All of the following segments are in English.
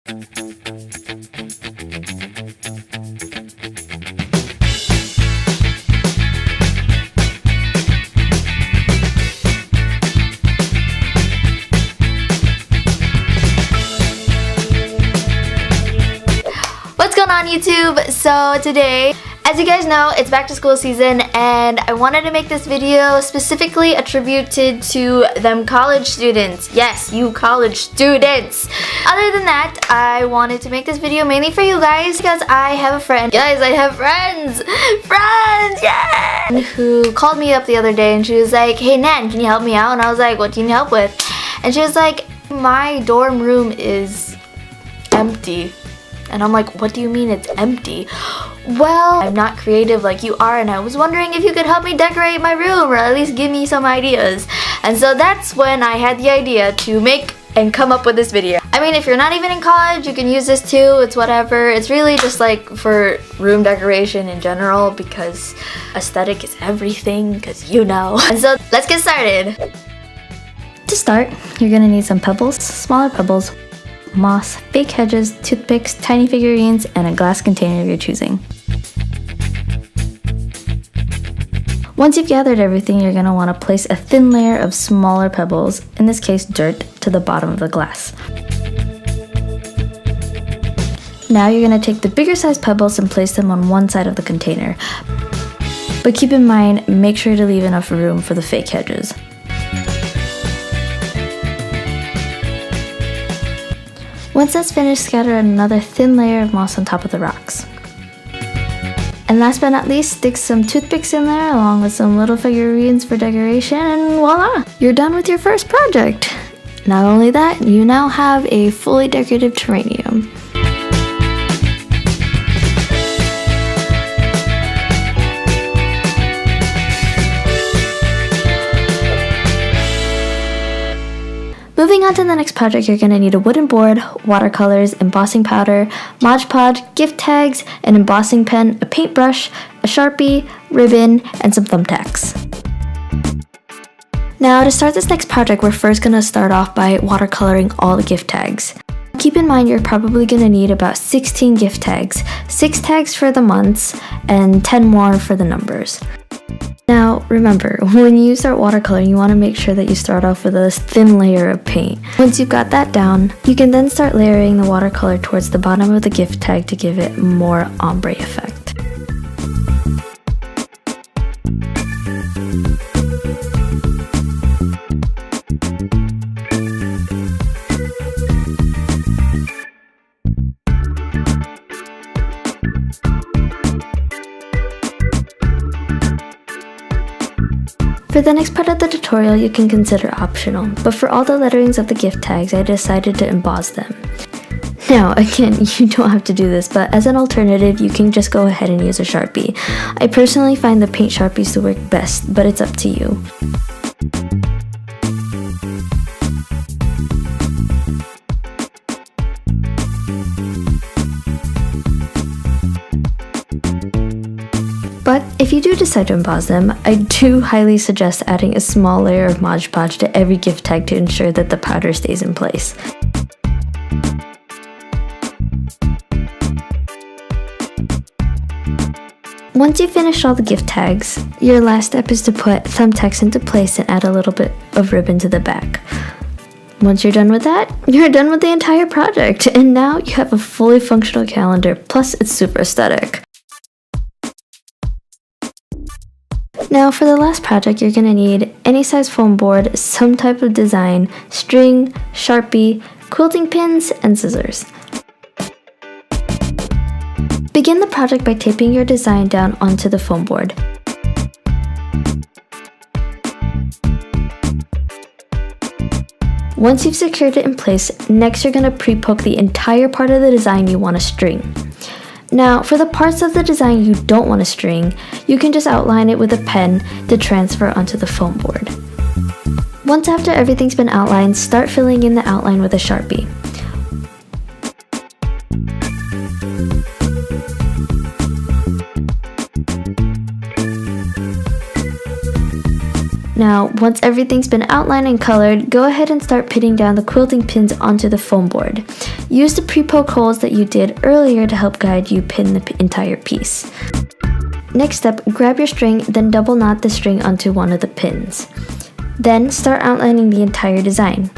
What's going on, YouTube? So today, as you guys know, it's back to school season and I wanted to make this video specifically attributed to them college students. Yes, you college students. Other than that, I wanted to make this video mainly for you guys because I have a friend. Guys, I have friends! Friends! Yeah! Who called me up the other day and she was like, "Hey Nan, can you help me out?" And I was like, "What do you need help with?" And she was like, "My dorm room is empty." And I'm like, "What do you mean it's empty?" "Well, I'm not creative like you are and I was wondering if you could help me decorate my room or at least give me some ideas." And so that's when I had the idea to make and come up with this video. I mean, if you're not even in college, you can use this too. It's whatever. It's really just like for room decoration in general because aesthetic is everything, because you know. And so let's get started. To start, you're gonna need some pebbles, smaller pebbles, moss, fake hedges, toothpicks, tiny figurines, and a glass container of your choosing. Once you've gathered everything, you're going to want to place a thin layer of smaller pebbles, in this case dirt, to the bottom of the glass. Now you're going to take the bigger size pebbles and place them on one side of the container. But keep in mind, make sure to leave enough room for the fake hedges. Once that's finished, scatter another thin layer of moss on top of the rocks. And last but not least, stick some toothpicks in there along with some little figurines for decoration, and voila! You're done with your first project! Not only that, you now have a fully decorative terrarium. Moving on to the next project, you're going to need a wooden board, watercolors, embossing powder, Mod Podge, gift tags, an embossing pen, a paintbrush, a Sharpie, ribbon, and some thumbtacks. Now to start this next project, we're first going to start off by watercoloring all the gift tags. Keep in mind you're probably going to need about 16 gift tags, 6 tags for the months, and 10 more for the numbers. Now, remember, when you start watercoloring, you want to make sure that you start off with a thin layer of paint. Once you've got that down, you can then start layering the watercolor towards the bottom of the gift tag to give it more ombre effect. For the next part of the tutorial, you can consider optional, but for all the letterings of the gift tags, I decided to emboss them. Now, again, you don't have to do this, but as an alternative, you can just go ahead and use a Sharpie. I personally find the paint Sharpies to work best, but it's up to you. But if you do decide to emboss them, I do highly suggest adding a small layer of Mod Podge to every gift tag to ensure that the powder stays in place. Once you've finished all the gift tags, your last step is to put thumbtacks into place and add a little bit of ribbon to the back. Once you're done with that, you're done with the entire project, and now you have a fully functional calendar, plus it's super aesthetic. Now for the last project, you're going to need any size foam board, some type of design, string, Sharpie, quilting pins, and scissors. Begin the project by taping your design down onto the foam board. Once you've secured it in place, next you're going to pre-poke the entire part of the design you want to string. Now, for the parts of the design you don't want to string, you can just outline it with a pen to transfer onto the foam board. Once after everything's been outlined, start filling in the outline with a Sharpie. Now, once everything's been outlined and colored, go ahead and start pinning down the quilting pins onto the foam board. Use the pre-poke holes that you did earlier to help guide you pin the entire piece. Next up, grab your string, then double knot the string onto one of the pins. Then start outlining the entire design.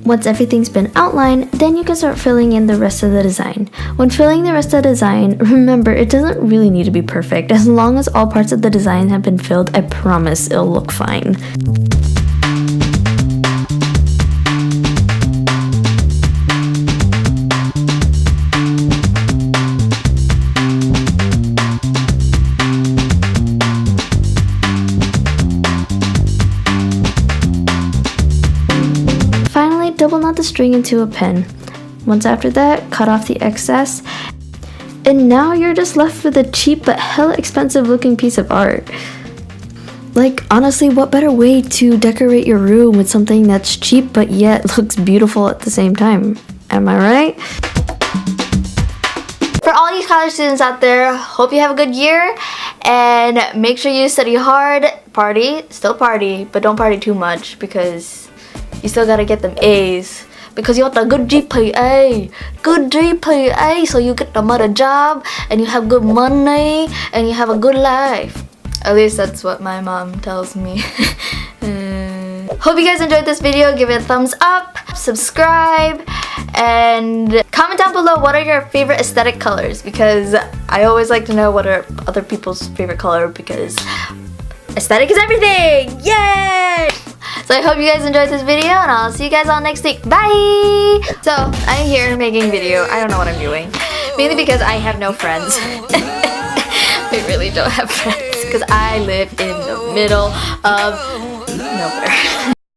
Once everything's been outlined, then you can start filling in the rest of the design. When filling the rest of the design, remember it doesn't really need to be perfect. As long as all parts of the design have been filled, I promise it'll look fine. Double knot the string into a pen. Once after that, cut off the excess, and now you're just left with a cheap but hella expensive looking piece of art. Like, honestly, what better way to decorate your room with something that's cheap but yet looks beautiful at the same time? Am I right? For all you college students out there, hope you have a good year, and make sure you study hard, still party, but don't party too much because you still gotta get them A's because you want a good GPA, so you get another job and you have good money and you have a good life. At least that's what my mom tells me. Hope you guys enjoyed this video. Give it a thumbs up, subscribe, and comment down below what are your favorite aesthetic colors, because I always like to know what are other people's favorite color, because aesthetic is everything! Yay! So I hope you guys enjoyed this video, and I'll see you guys all next week. Bye! So, I'm here making video. I don't know what I'm doing. Mainly because I have no friends. I really don't have friends because I live in the middle of nowhere.